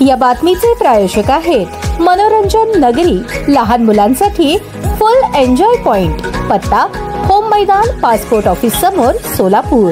या बातमीचे प्रायोजक आहेत मनोरंजन नगरी, लहान मुलांसाठी फुल एन्जॉय पॉइंट, पत्ता होम मैदान, पासपोर्ट ऑफिस समोर, सोलापूर।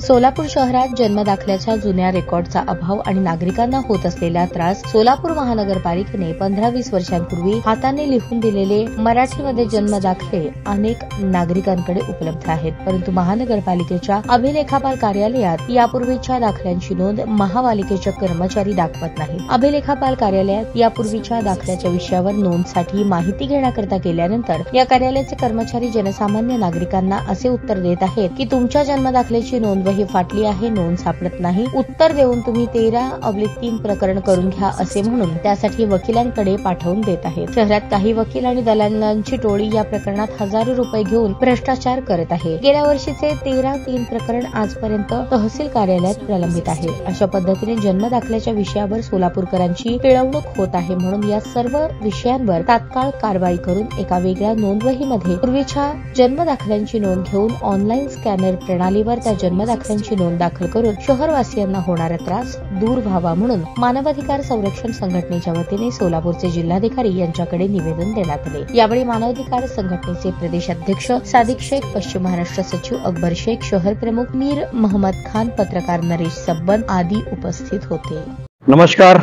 सोलापूर शहरात जन्मदाखल्याच्या जुन्या रेकॉर्डचा अभाव आणि नागरिकांना होत असलेला त्रास सोलापूर महानगरपालिकेने 15-20 वर्षांपूर्वी हाताने लिहून दिलेले मराठीमध्ये जन्मदाखले अनेक नागरिकांकडे उपलब्ध आहेत, परंतु महानगरपालिकेच्या अभिलेखापाल कार्यालयात यापूर्वीच्या दाखल्यांची नोंद महापालिकेचे कर्मचारी दाखवत नाहीत। अभिलेखापाल कार्यालयात यापूर्वीच्या दाखल्याच्या विषयावर नोंदसाठी माहिती घेण्याकरता गेल्यानंतर या कार्यालयाचे कर्मचारी जनसामान्य नागरिकांना असे उत्तर देत आहेत की तुमच्या जन्मदाखल्याची नोंद ही फाटली आहे, नोंद सापडत नाही। उत्तर देऊन तुम्ही 13/3 प्रकरण करून घ्या असे म्हणून त्यासाठी वकिलांकडे पाठवून देत आहेत। शहरात काही वकील आणि दलालांची टोळी या प्रकरणात हजारो रुपये घेऊन भ्रष्टाचार करत आहे। गेल्या वर्षीचे 13/3 प्रकरण आजपर्यंत तहसील कार्यालयात प्रलंबित आहे। अशा पद्धतीने जन्मदाखल्याच्या विषयावर सोलापूरकरांची पिळवणूक होत आहे, म्हणून या सर्व विषयांवर तात्काळ कारवाई करून एका वेगळ्या नोंदवहीमध्ये पूर्वीच्या जन्मदाखल्यांची नोंद घेऊन ऑनलाईन स्कॅनर प्रणालीवर त्या जन्मदाखल्यांची नोंद दाखल करून शहरवासियांना होणारा त्रास दूर व्हावा म्हणून मानवाधिकार संरक्षण संघटनेच्या वतीने सोलापूरचे जिल्हाधिकारी यांच्याकडे निवेदन देण्यात आले। यावेळी मानवाधिकार संघटनेचे प्रदेश अध्यक्ष सादिक शेख, पश्चिम महाराष्ट्र सचिव अकबर शेख, शहर प्रमुख मीर मोहम्मद खान, पत्रकार नरेश सब्बन आदी उपस्थित होते। नमस्कार,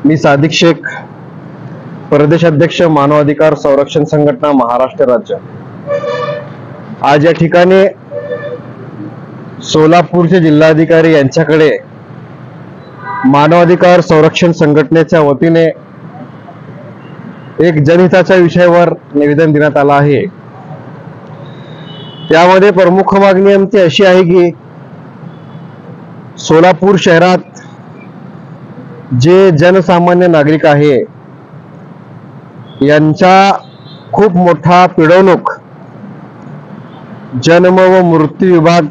मी सादिक शेख, प्रदेश अध्यक्ष मानवाधिकार संरक्षण संघटना महाराष्ट्र राज्य। आज या ठिकाणी सोलापूरचे जिल्हाधिकारी यांच्याकडे मानवाधिकार संरक्षण संघटनेच्या वतीने एक जनहिताच्या विषयावर निवेदन देण्यात आलं आहे। त्यामध्ये प्रमुख मागणी आमची अशी आहे की सोलापूर शहरात जे जनसामान्य नागरिक आहे यांचा खूप मोठा पिळवणूक जन्म व मृत्यू विभाग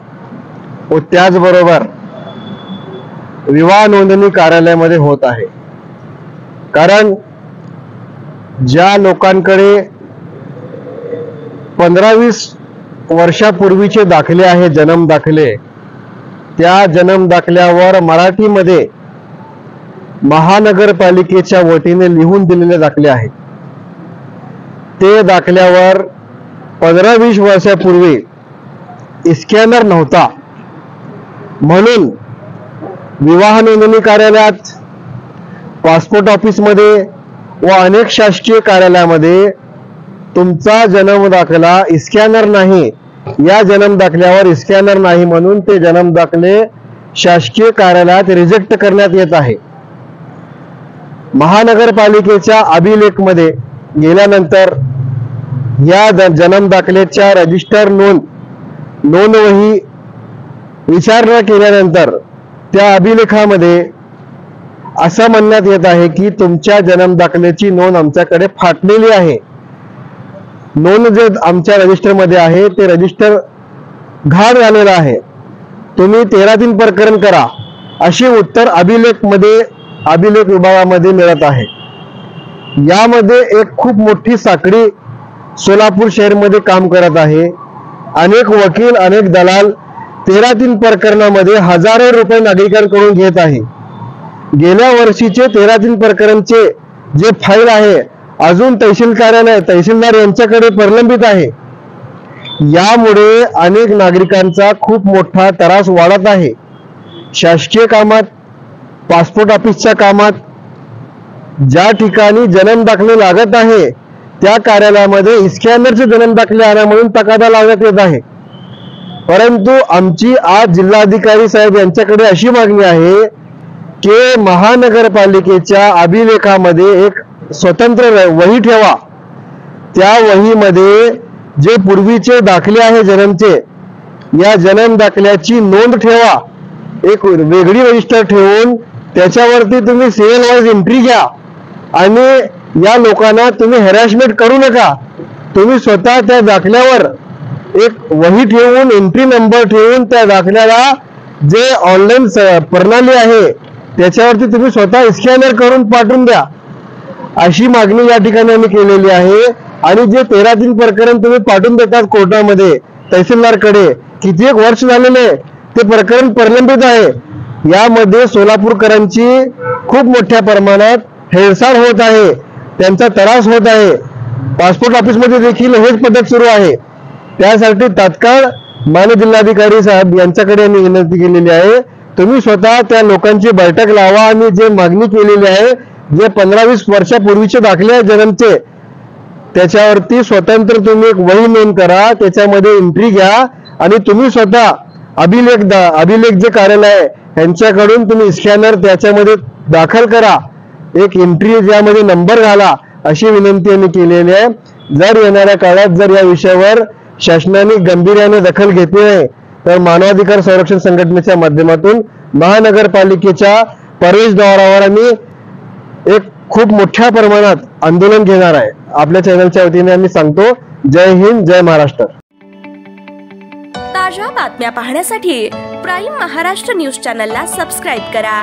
व त्याचबरोबर विवाह नोंदणी कार्यालयामध्ये होत आहे। कारण ज्या लोकांकडे 15-20 वर्षापूर्वीचे दाखले आहे, जन्म दाखले, त्या जन्म दाखल्यावर मराठीमध्ये महानगरपालिकेच्या वतीने लिहून दिलेले दाखले आहेत। ते दाखल्यावर 15-20 वर्षापूर्वी स्कॅनर नव्हता, म्हणून विवाह नोंदणी कार्यालयात, पासपोर्ट ऑफिसमध्ये व अनेक शासकीय कार्यालयामध्ये तुमचा जन्म दाखला स्कॅनर नाही, या जन्म दाखल्यावर स्कॅनर नाही म्हणून ते जन्म दाखले शासकीय कार्यालयात रिजेक्ट करण्यात येत आहे। महानगरपालिकेच्या अभिलेखमध्ये गेल्यानंतर या जन्म दाखल्याच्या रजिस्टर नोंदवही विचारणा केल्यानंतर त्या अभिलेखामध्ये असं म्हणण्यात येत आहे की तुमच्या जन्म दाखल्याची नोंद आमच्याकडे फाटलेली आहे। नोंद जे आमच्या रजिस्टरमध्ये आहे ते रजिस्टर घाण झालेलं आहे, तुम्ही 13/3 प्रकरण करा असे उत्तर अभिलेख विभागामध्ये मिळत आहे। यामध्ये एक खूप मोठी साखळी सोलापूर शहरमध्ये काम करत आहे। अनेक वकील, अनेक दलाल 13/3 प्रकरणामध्ये हजारो रुपये नागरिकांकडून घेत आहे। गेल्या वर्षीचे 13/3 प्रकरणचे जे फाईल आहे अजून तहसील कार्यालय, तहसीलदार यांच्याकडे प्रलंबित आहे। यामुळे अनेक नागरिकांचा खूप मोठा त्रास वाढत आहे। शासकीय कामात, पासपोर्ट ऑफिसच्या कामात ज्या ठिकाणी जन्म दाखले लागत आहे त्या कार्यालयामध्ये स्कॅनरचे जन्म दाखले आणा म्हणून तगादा लावण्यात येत आहे। परंतु आमची आज जिल्हाधिकारी साहेब यांच्याकडे अशी मागणी आहे की महानगरपालिकेच्या अभिलेखामध्ये एक स्वतंत्र वही ठेवा, त्या वहीमध्ये जे पूर्वीचे दाखले आहे जन्मचे, या जन्म दाखल्याची नोंद ठेवा, एक वेगळी रजिस्टर ठेवून त्याच्यावरती तुम्ही सिरियल वाईज एंट्री घ्या आणि या लोकांना तुम्ही हॅरॅसमेंट करू नका। तुम्ही स्वतः त्या दाखल्यावर एक वही ठेवून, एंट्री नंबर ठेवून त्या दाखल्याला जे ऑनलाईन प्रणाली आहे त्याच्यावरती तुम्ही स्वतः स्कॅनर करून पाठवून द्या, अशी मागणी या ठिकाणी आम्ही केलेली आहे। आणि जे 13/3 प्रकरण तुम्ही पाठवून देतात कोर्टामध्ये, तहसीलदारकडे किती एक वर्ष झालेले ते प्रकरण प्रलंबित आहे, यामध्ये सोलापूरकरांची खूप मोठ्या प्रमाणात हेळसाळ होत आहे, त्यांचा त्रास होत आहे. पासपोर्ट ऑफिसमध्ये देखील हेच पद्धत सुरू आहे. त्यासाठी तात्काळ माननीय जिल्हाधिकारी साहेब यांच्याकडे आम्ही विनंती केलेली आहे, तुम्ही स्वतः त्या लोकांची बैठक लावा आणि जे मागणी केलेली आहे, जे 15-20 वर्षापूर्वीचे दाखले जन्मचे, त्याच्यावरती स्वतंत्र तुम्ही एक वही नोंद करा, त्याच्यामध्ये एंट्री घ्या आणि तुम्ही स्वतः अभिलेख जे कार्यालय आहे यांच्याकडून तुम्ही स्कॅनर त्याच्यामध्ये दाखल करा, एक एंट्री ज्यामध्ये नंबर घाला, अशी विनंती आम्ही केलेली आहे. जर येणाऱ्या काळात जर या विषयावर शासनाने गांभीर्याने दखल घेतली नाही तर मानवाधिकार संरक्षण संघटनेच्या माध्यमातून महानगरपालिकेच्या प्रवेशद्वारावर आम्ही एक खूप मोठ्या प्रमाणात आंदोलन घेणार आहे. आपल्या चॅनलच्या वतीने आम्ही सांगतो, जय हिंद, जय महाराष्ट्र. ताज्या बातम्या पाहण्यासाठी प्राईम महाराष्ट्र न्यूज चॅनलला सबस्क्राईब करा.